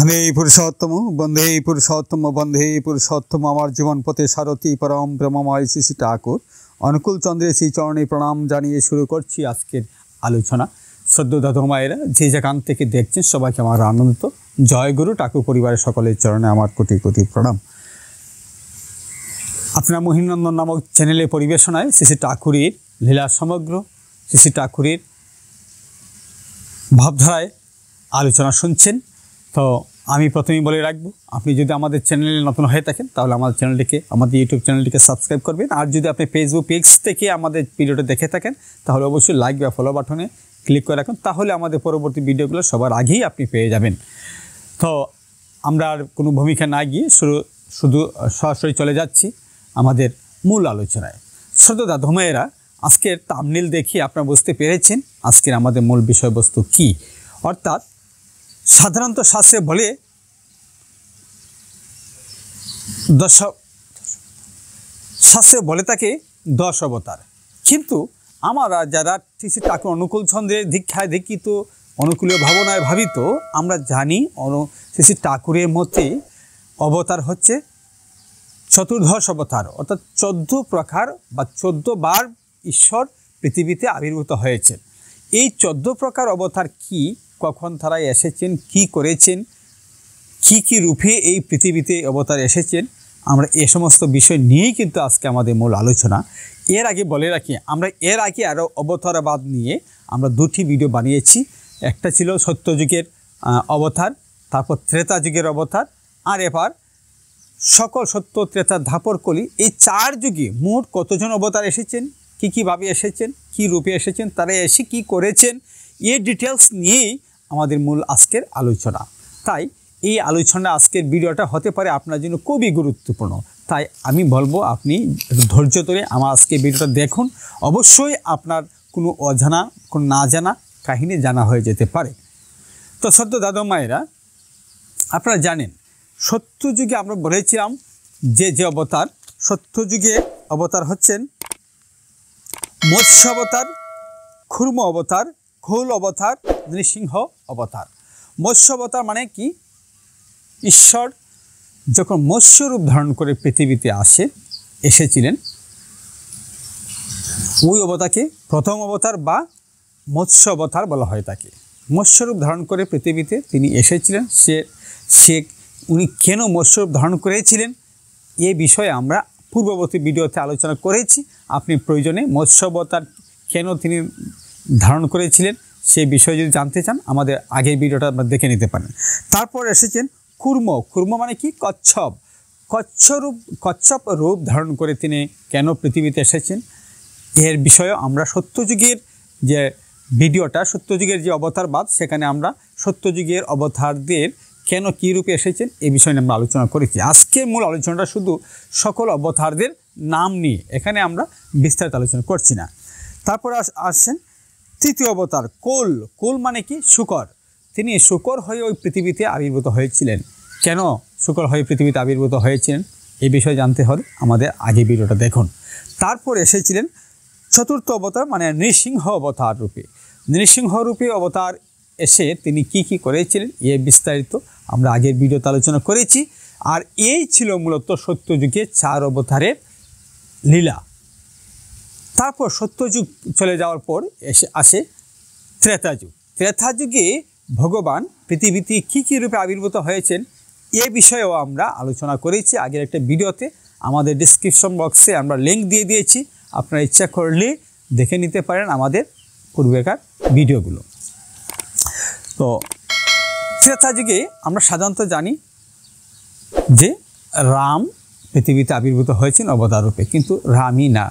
বন্দে পুরুষোত্তম আমার জীবন পথে সারথী পরম ব্রহ্মময় শ্রী ঠাকুর অনুকূল চন্দ্রের শ্রী চরণে প্রণাম জানিয়ে শুরু করছি আজকের আলোচনা। শ্রদ্ধেয় দাদু মায়েরা যে যেখান থেকে দেখছেন সবাইকে আমার আনন্দিত জয় গুরু ঠাকুর পরিবারের সকলের চরণে আমার কোটি কোটি প্রণাম। আপনার মহিনন্দন নামক চ্যানেলে পরিবেশনায় শ্রী ঠাকুরের লীলা সমগ্র শ্রী ঠাকুরের ভাবধারায় আলোচনা শুনছেন। তো আমি প্রথমেই বলে রাখবো, আপনি যদি আমাদের চ্যানেলে নতুন হয়ে থাকেন তাহলে আমাদের ইউটিউব চ্যানেলটিকে সাবস্ক্রাইব করবেন। আর যদি আপনি ফেসবুক পেজ থেকে আমাদের ভিডিওটা দেখে থাকেন তাহলে অবশ্যই লাইক বা ফলো বাটনে ক্লিক করে রাখুন, তাহলে আমাদের পরবর্তী ভিডিওগুলো সবার আগেই আপনি পেয়ে যাবেন। তো আমরা আর কোনো ভূমিকা না গিয়ে শুধু সরাসরি চলে যাচ্ছি আমাদের মূল আলোচনায়। শ্রদ্ধেয় দাদু মায়েরা, আজকের থাম্বনেল দেখে আপনারা বুঝতে পেরেছেন আজকের আমাদের মূল বিষয়বস্তু কী। অর্থাৎ সাধারণত শাস্ত্রে বলে থাকে 10 অবতার, কিন্তু আমরা যারা শ্রী ঠাকুর অনুকূল চন্দ্রের দীক্ষায় দীক্ষিত অনুকূলীয় ভাবনায় ভাবিত, আমরা জানি শ্রী ঠাকুরের মতে অবতার হচ্ছে 14 অবতার, অর্থাৎ 14 প্রকার বা 14 বার ঈশ্বর পৃথিবীতে আবির্ভূত হয়েছে। এই 14 প্রকার অবতার কি, কখন তারা এসেছেন, কি করেছেন, কি রূপে এই পৃথিবীতে অবতার এসেছেন, আমরা এ সমস্ত বিষয় নিয়েই কিন্তু আজকে আমাদের মূল আলোচনা। এর আগে বলে রাখি, আমরা এর আগে আরও অবতারবাদ নিয়ে আমরা 2টি ভিডিও বানিয়েছি। একটা ছিল সত্যযুগের অবতার, তারপর ত্রেতা যুগের অবতার, আর এবার সকল সত্য ত্রেতা ধাপর কলি, এই 4 যুগে মোট কতজন অবতার এসেছেন, কীভাবে এসেছেন, কী রূপে এসেছেন, তারা এসে কী করেছেন, এই ডিটেলস নিয়েই আমাদের মূল আজকের আলোচনা। তাই এই আলোচনা আজকের ভিডিওটা হতে পারে আপনার জন্য খুবই গুরুত্বপূর্ণ। তাই আমি বলবো আপনি ধৈর্য ধরে আমার আজকের ভিডিওটা দেখুন, অবশ্যই আপনার কোনো অজানা কোনো না জানা কাহিনী জানা হয়ে যেতে পারে। তো সত্য দাদু মায়েরা, আপনারা জানেন সত্যযুগে আমরা বলেছিলাম যে অবতার, সত্যযুগে অবতার হচ্ছেন মৎস্য অবতার, খুর্ম অবতার, খোল অবতার, নৃসিংহ অবতার। মৎস্য অবতার মানে কি, ঈশ্বর যখন মৎস্যরূপ ধারণ করে পৃথিবীতে এসেছিলেন, ওই অবতারকে প্রথম অবতার বা মৎস্য অবতার বলা হয়। তাকে মৎস্যরূপ ধারণ করে পৃথিবীতে তিনি এসেছিলেন। উনি কেন মৎস্যরূপ ধারণ করেছিলেন এ বিষয়ে আমরা পূর্ববর্তী ভিডিওতে আলোচনা করেছি। আপনি প্রয়োজনে মৎস্য অবতার কেন তিনি ধারণ করেছিলেন সেই বিষয়ে যদি জানতে চান আমাদের আগের ভিডিওটা আপনারা দেখে নিতে পারেন। তারপর এসেছেন কুর্ম মানে কি, কচ্ছপ রূপ ধারণ করে তিনি কেন পৃথিবীতে এসেছেন এর বিষয়ে আমরা সত্যযুগের যে ভিডিওটা, সত্যযুগের যে অবতারবাদ, সেখানে আমরা সত্যযুগের অবতারদের কেন কী রূপে এসেছেন এই বিষয়ে আমরা আলোচনা করেছি। আজকের মূল আলোচনাটা শুধু সকল অবতারদের নাম নিয়ে, এখানে আমরা বিস্তারিত আলোচনা করছি না। তারপর আসছেন তৃতীয় অবতার কোল মানে কি, শুকর। তিনি শুকর হয়ে ওই পৃথিবীতে আবির্ভূত হয়েছিলেন। কেন শুকর হয়ে পৃথিবীতে আবির্ভূত হয়েছিলেন এই বিষয়ে জানতে হলে আমাদের আগে ভিডিওটা দেখুন। তারপর এসেছিলেন চতুর্থ অবতার মানে নৃসিংহ অবতার রূপে। নৃসিংহ রূপে অবতার এসে তিনি কি করেছিলেন এ বিস্তারিত আমরা আগের ভিডিওতে আলোচনা করেছি। আর এই ছিল মূলত সত্যযুগে 4 অবতারের লীলা। তারপর সত্যযুগ চলে যাওয়ার পর আসে ত্রেতাযুগ। ত্রেতাযুগে ভগবান পৃথিবীতে কী রূপে আবির্ভূত হয়েছেন এ বিষয়েও আমরা আলোচনা করেছি আগের একটা ভিডিওতে। আমাদের ডিসক্রিপশন বক্সে আমরা লিঙ্ক দিয়ে দিয়েছি, আপনারা ইচ্ছা করলে দেখে নিতে পারেন আমাদের পূর্বেকার ভিডিওগুলো। তো ত্রেতাযুগে আমরা সাধারণত জানি যে রাম পৃথিবীতে আবির্ভূত হয়েছেন অবতার রূপে, কিন্তু রামই না,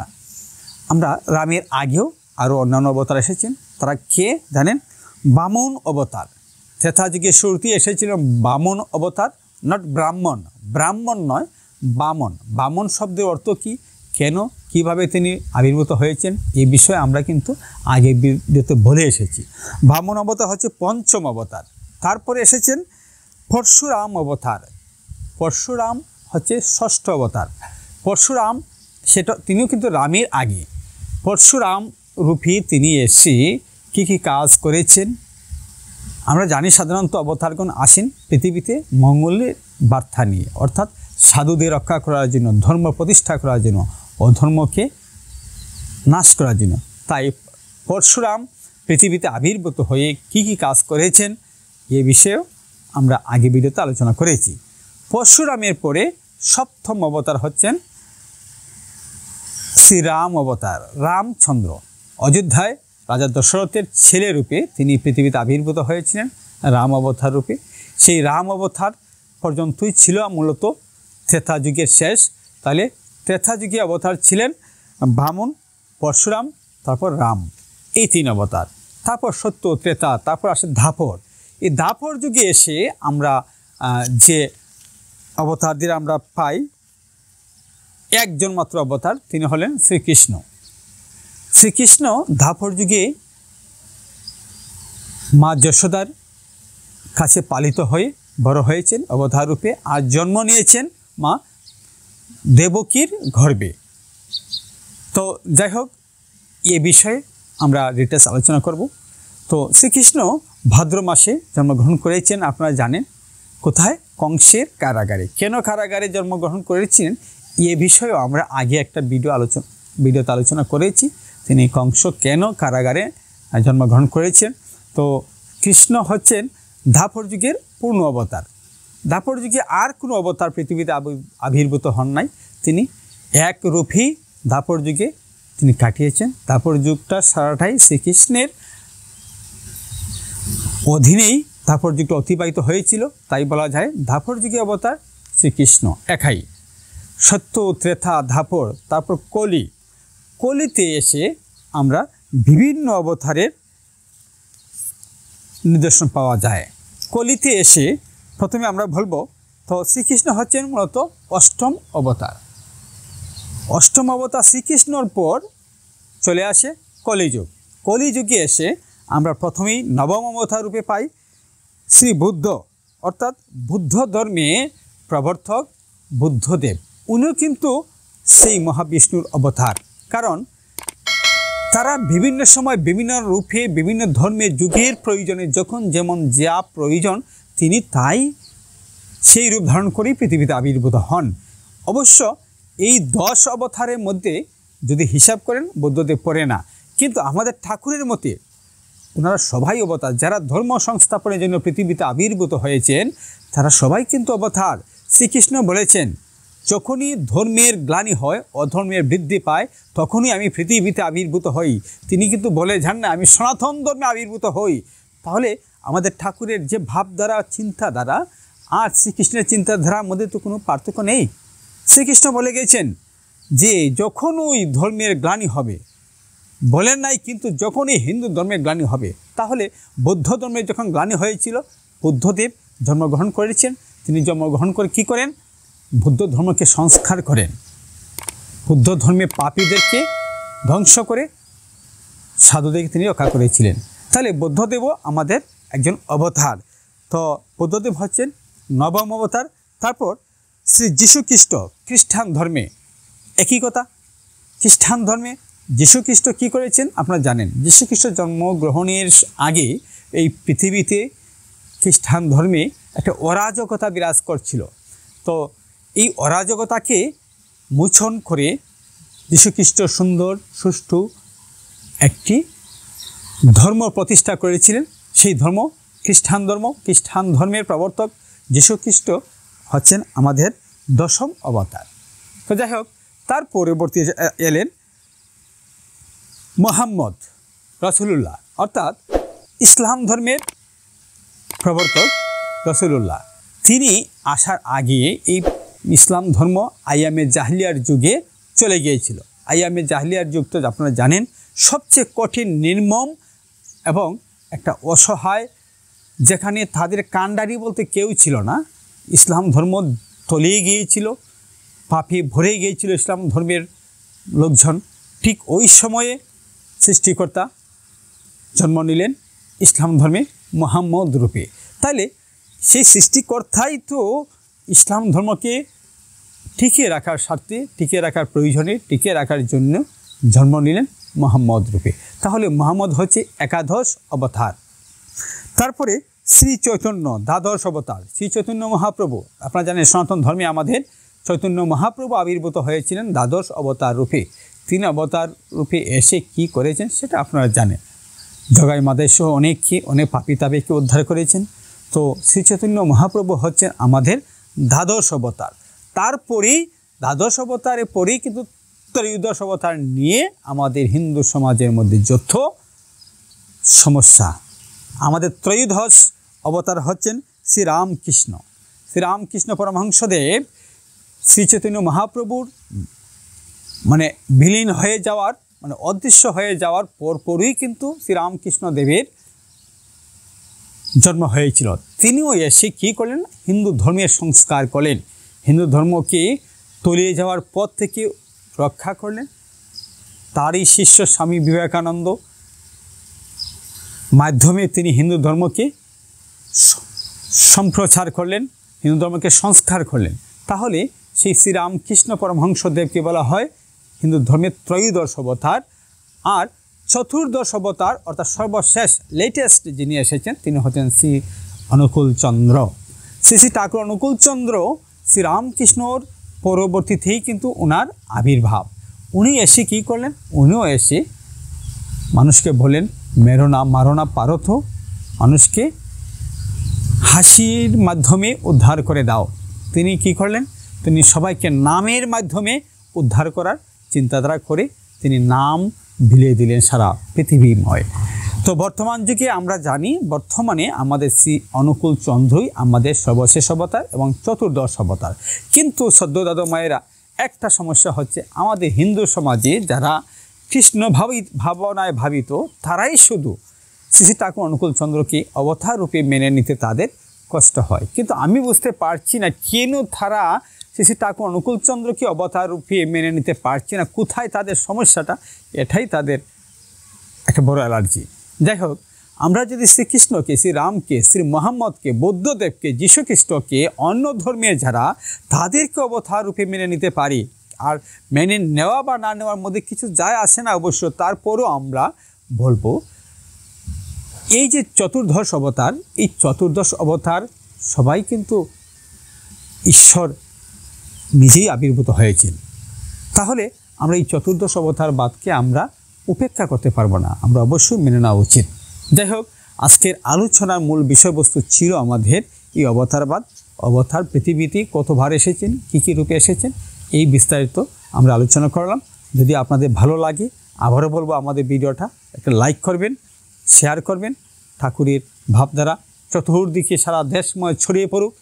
আমরা রামের আগেও আরও অন্যান্য অবতার এসেছেন। তারা কে জানেন? বামন অবতার। ত্রেতাযুগে শুরুতে এসেছিল বামন অবতার, নট ব্রাহ্মণ নয়, বামন। বামন শব্দের অর্থ কি, কেন, কিভাবে তিনি আবির্ভূত হয়েছেন এই বিষয়ে আমরা কিন্তু আগের ভিডিওতে বলে এসেছি। বামন অবতার হচ্ছে পঞ্চম অবতার। তারপরে এসেছেন পরশুরাম অবতার। পরশুরাম হচ্ছে ষষ্ঠ অবতার। পরশুরাম তিনিও কিন্তু রামের আগে। পরশুরাম রূপী তিনি এসে কি কাজ করেছেন আমরা জানি সাধারণত অবতারগণ আসেন পৃথিবীতে মঙ্গলের বার্তা নিয়ে, অর্থাৎ সাধুদের রক্ষা করার জন্য, ধর্ম প্রতিষ্ঠা করার জন্য, অধর্মকে নাশ করার জন্য। তাই পরশুরাম পৃথিবীতে আবির্ভূত হয়ে কি কি কাজ করেছেন এ বিষয়েও আমরা আগে ভিডিওতে আলোচনা করেছি। পরশুরামের পরে সপ্তম অবতার হচ্ছেন শ্রীরাম অবতার। রামচন্দ্র অযোধ্যায় রাজা দশরথের ছেলে রূপে তিনি পৃথিবীতে আবির্ভূত হয়েছিলেন রাম অবতার রূপে। সেই রাম অবতার পর্যন্তই ছিল মূলত ত্রেতা যুগের শেষ। তাহলে ত্রেতা যুগে অবতার ছিলেন বামন, পরশুরাম, তারপর রাম, এই 3 অবতার। তারপর সত্য, ত্রেতা, তারপর আসে দ্বাপর। এই দ্বাপর যুগে এসে আমরা যে অবতারদের আমরা পাই, একজন মাত্র অবতার, তিনি হলেন শ্রীকৃষ্ণ। শ্রীকৃষ্ণ দ্বাপর যুগে মা যশোদার কাছে পালিত হয়ে বড় হয়েছেন অবতার রূপে, আর জন্ম নিয়েছেন মা দেবকীর গর্ভে। তো যাই হোক, এ বিষয়ে আমরা ডিটেলস আলোচনা করব। তো শ্রীকৃষ্ণ ভাদ্র মাসে জন্মগ্রহণ করেছেন, আপনারা জানেন। কোথায়? কংসের কারাগারে। কেন কারাগারে জন্মগ্রহণ করেছিলেন এ বিষয়েও আমরা আগে একটা ভিডিওতে আলোচনা করেছি। তিনি কংস কেন কারাগারে জন্মগ্রহণ করেছেন। তো কৃষ্ণ হচ্ছেন দ্বাপর যুগের পূর্ণ অবতার। দ্বাপর যুগে আর কোনো অবতার পৃথিবীতে আবির্ভূত হন নাই। তিনি একরূপী দ্বাপর যুগে তিনি কাটিয়েছেন। দ্বাপর যুগটা সারাটাই শ্রীকৃষ্ণের অধীনেই দ্বাপর যুগটা অতিবাহিত হয়েছিল। তাই বলা যায় দ্বাপর যুগে অবতার শ্রীকৃষ্ণ একাই। সত্য, ত্রেতা, দ্বাপর, তারপর কলি। কলিতে এসে আমরা বিভিন্ন অবতারের নিদর্শন পাওয়া যায়। কলিতে এসে প্রথমে আমরা বলবো, তো শ্রীকৃষ্ণ হচ্ছেন মূলত অষ্টম অবতার। অষ্টম অবতার শ্রীকৃষ্ণর পর চলে আসে কলিযুগ। কলিযুগে এসে আমরা প্রথমেই নবম অবতার রূপে পাই শ্রী বুদ্ধ, অর্থাৎ বুদ্ধ ধর্মে প্রবর্তক বুদ্ধদেব। উনিও কিন্তু সেই মহাবিষ্ণুর অবতার, কারণ তারা বিভিন্ন সময় বিভিন্ন রূপে বিভিন্ন ধর্মের যুগের প্রয়োজনে যখন যেমন যা প্রয়োজন তিনি তাই সেই রূপ ধারণ করেই পৃথিবীতে আবির্ভূত হন। অবশ্য এই 10 অবতারের মধ্যে যদি হিসাব করেন বুদ্ধদেব পড়ে না, কিন্তু আমাদের ঠাকুরের মতে ওনারা সবাই অবতার। যারা ধর্ম সংস্থাপনের জন্য পৃথিবীতে আবির্ভূত হয়েছেন তারা সবাই কিন্তু অবতার। শ্রীকৃষ্ণ বলেছেন, যখনই ধর্মের গ্লানি হয়, অধর্মের বৃদ্ধি পায়, তখনই আমি পৃথিবীতে আবির্ভূত হই। তিনি কিন্তু বলে যান না আমি সনাতন ধর্মে আবির্ভূত হই। তাহলে আমাদের ঠাকুরের যে ভাবধারা, চিন্তাধারা আর শ্রীকৃষ্ণের চিন্তাধারার মধ্যে তো কোনো পার্থক্য নেই। শ্রীকৃষ্ণ বলে গেছেন যে যখন ওই ধর্মের গ্লানি হবে, বলেন নাই কিন্তু যখনই হিন্দু ধর্মের গ্লানি হবে, তাহলে বৌদ্ধ ধর্মের যখন গ্লানি হয়েছিল বুদ্ধদেব জন্মগ্রহণ করেছেন। তিনি জন্মগ্রহণ করে কী করেন? বুদ্ধ ধর্মকে সংস্কার করেন। বুদ্ধ ধর্মে পাপীদেরকে ধ্বংস করে সাধুদেরকে তিনি রক্ষা করেছিলেন। তাহলে বুদ্ধদেবও আমাদের একজন অবতার। তো বুদ্ধদেব হচ্ছেন নবম অবতার। তারপর শ্রী যীশুখ্রিস্ট খ্রিস্টান ধর্মে, একই কথা। খ্রিস্টান ধর্মে যীশুখ্রিস্ট কী করেছেন আপনারা জানেন। যীশুখ্রিস্ট জন্মগ্রহণের আগে এই পৃথিবীতে খ্রিস্টান ধর্মে একটা অরাজকতা বিরাজ করছিল। তো এই অরাজকতাকে মোচন করে যীশুখ্রিস্ট সুন্দর সুষ্ঠু একটি ধর্ম প্রতিষ্ঠা করেছিলেন। সেই ধর্ম খ্রিস্টান ধর্ম। খ্রিস্টান ধর্মের প্রবর্তক যীশুখ্রিস্ট হচ্ছেন আমাদের 10ম অবতার। তো যাই হোক, তার পরবর্তী এলেন মুহাম্মদ রাসূলুল্লাহ, অর্থাৎ ইসলাম ধর্মের প্রবর্তক রাসূলুল্লাহ। তিনি আসার আগে এই ইসলাম ধর্ম আইয়ামে জাহিলিয়ার যুগে চলে গিয়েছিল। আইয়ামে জাহিলিয়ার যুগ তো আপনারা জানেন সবচেয়ে কঠিন, নির্মম এবং একটা অসহায়, যেখানে তাদের কাণ্ডারি বলতে কেউ ছিল না। ইসলাম ধর্ম তলিয়ে গিয়েছিল, পাপে ভরে গিয়েছিল ইসলাম ধর্মের লোকজন। ঠিক ওই সময়ে সৃষ্টিকর্তা জন্ম নিলেন ইসলাম ধর্মে মুহাম্মদ রূপে। তাহলে সেই সৃষ্টিকর্তাই তো ইসলাম ধর্মকে টিকিয়ে রাখার স্বার্থে, টিকিয়ে রাখার প্রয়োজনে, টিকিয়ে রাখার জন্য জন্ম নিলেন মুহাম্মদ রূপে। তাহলে মুহাম্মদ হচ্ছে একাদশ অবতার। তারপরে শ্রী চৈতন্য দ্বাদশ অবতার, শ্রী চৈতন্য মহাপ্রভু। আপনারা জানেন সনাতন ধর্মে আমাদের চৈতন্য মহাপ্রভু আবির্ভূত হয়েছিলেন দ্বাদশ অবতার রূপে। তিনি অবতার রূপে এসে কি করেছেন সেটা আপনারা জানেন। জগাই মাদের সহ অনেক পাপী তাপীকে উদ্ধার করেছেন। তো শ্রী চৈতন্য মহাপ্রভু হচ্ছেন আমাদের দ্বাদশ অবতার। তারপরেই দ্বাদশ অবতারের পরেই কিন্তু ত্রয়োদশ অবতার নিয়ে আমাদের হিন্দু সমাজের মধ্যে যত সমস্যা। আমাদের ত্রয়োদশ অবতার হচ্ছেন শ্রীরামকৃষ্ণ। শ্রীরামকৃষ্ণ পরমহংসদেব শ্রী চৈতন্য মহাপ্রভুর বিলীন হয়ে যাওয়ার অদৃশ্য হয়ে যাওয়ার পরপরই কিন্তু শ্রীরামকৃষ্ণ দেবের জন্ম হয়েছিল। তিনিও এসে কী করলেন? হিন্দু ধর্মের সংস্কার করলেন, হিন্দু ধর্মকে তলিয়ে যাওয়ার পথ থেকে রক্ষা করলেন। তারই শিষ্য স্বামী বিবেকানন্দ মাধ্যমে তিনি হিন্দু ধর্মকে সম্প্রচার করলেন, হিন্দু ধর্মকে সংস্কার করলেন। তাহলে সেই শ্রীরামকৃষ্ণ পরমহংসদেবকে বলা হয় হিন্দু ধর্মের ত্রয়োদশ অবতার। আর চতুর্দশ অবতার অর্থাৎ সর্বশেষ লেটেস্ট যিনি এসেছেন তিনি হচ্ছেন শ্রী অনুকূলচন্দ্র। শ্রী ঠাকুর অনুকূলচন্দ্র শ্রীরামকৃষ্ণর পরবর্তীতেই কিন্তু ওনার আবির্ভাব। উনি এসে কী করলেন? উনিও এসে মানুষকে বলেন মেরো না মারো না পারথ, মানুষকে হাসির মাধ্যমে উদ্ধার করে দাও। তিনি কি করলেন? তিনি সবাইকে নামের মাধ্যমে উদ্ধার করার চিন্তাধারা করে তিনি নাম বিলিয়ে দিলেন সারা পৃথিবীময়। তো বর্তমান যুগে আমরা জানি বর্তমানে আমাদের শ্রী অনুকূলচন্দ্রই আমাদের সর্বশেষ অবতার এবং চতুর্দশ অবতার। কিন্তু সদ্য দাদু মায়েরা একটা সমস্যা হচ্ছে, আমাদের হিন্দু সমাজে যারা কৃষ্ণ ভাবনায় ভাবিত তারাই শুধু শ্রী ঠাকুর অনুকূলচন্দ্রকে অবতার রূপে মেনে নিতে তাদের কষ্ট হয়। কিন্তু আমি বুঝতে পারছি না কেন তারা শ্রী ঠাকুর অনুকূলচন্দ্রকে অবতার রূপে মেনে নিতে পারছে না, কোথায় তাদের সমস্যাটা? এটাই তাদের একটা বড় অ্যালার্জি। যাই হোক, আমরা যদি শ্রীকৃষ্ণকে, শ্রীরামকে, শ্রী মোহাম্মদকে, বৌদ্ধদেবকে, যীশুখ্রিস্টকে, অন্য ধর্মীয় যারা তাদেরকে অবতার রূপে মেনে নিতে পারি, আর মেনে নেওয়া বা না নেওয়ার মধ্যে কিছু যায় আসে না অবশ্য, তারপরও আমরা বলবো এই যে চতুর্দশ অবতার, এই চতুর্দশ অবতার সবাই কিন্তু ঈশ্বর নিজেই আবির্ভূত হয়েছেন। তাহলে আমরা এই চতুর্দশ অবতারবাদকে আমরা উপেক্ষা করতে পারবো না, আমরা অবশ্যই মেনে নেওয়া উচিত। যাই হোক, আজকের আলোচনার মূল বিষয়বস্তু ছিল আমাদের এই অবতারবাদ। অবতার পৃথিবীতে কতবার এসেছেন, কী কী রূপে এসেছেন, এই বিস্তারিত আমরা আলোচনা করলাম। যদি আপনাদের ভালো লাগে, আবারও বলবো আমাদের ভিডিওটা একটা লাইক করবেন, শেয়ার করবেন। ঠাকুরের ভাবধারা চতুর্দিকে সারা দেশময় ছড়িয়ে পড়ুক।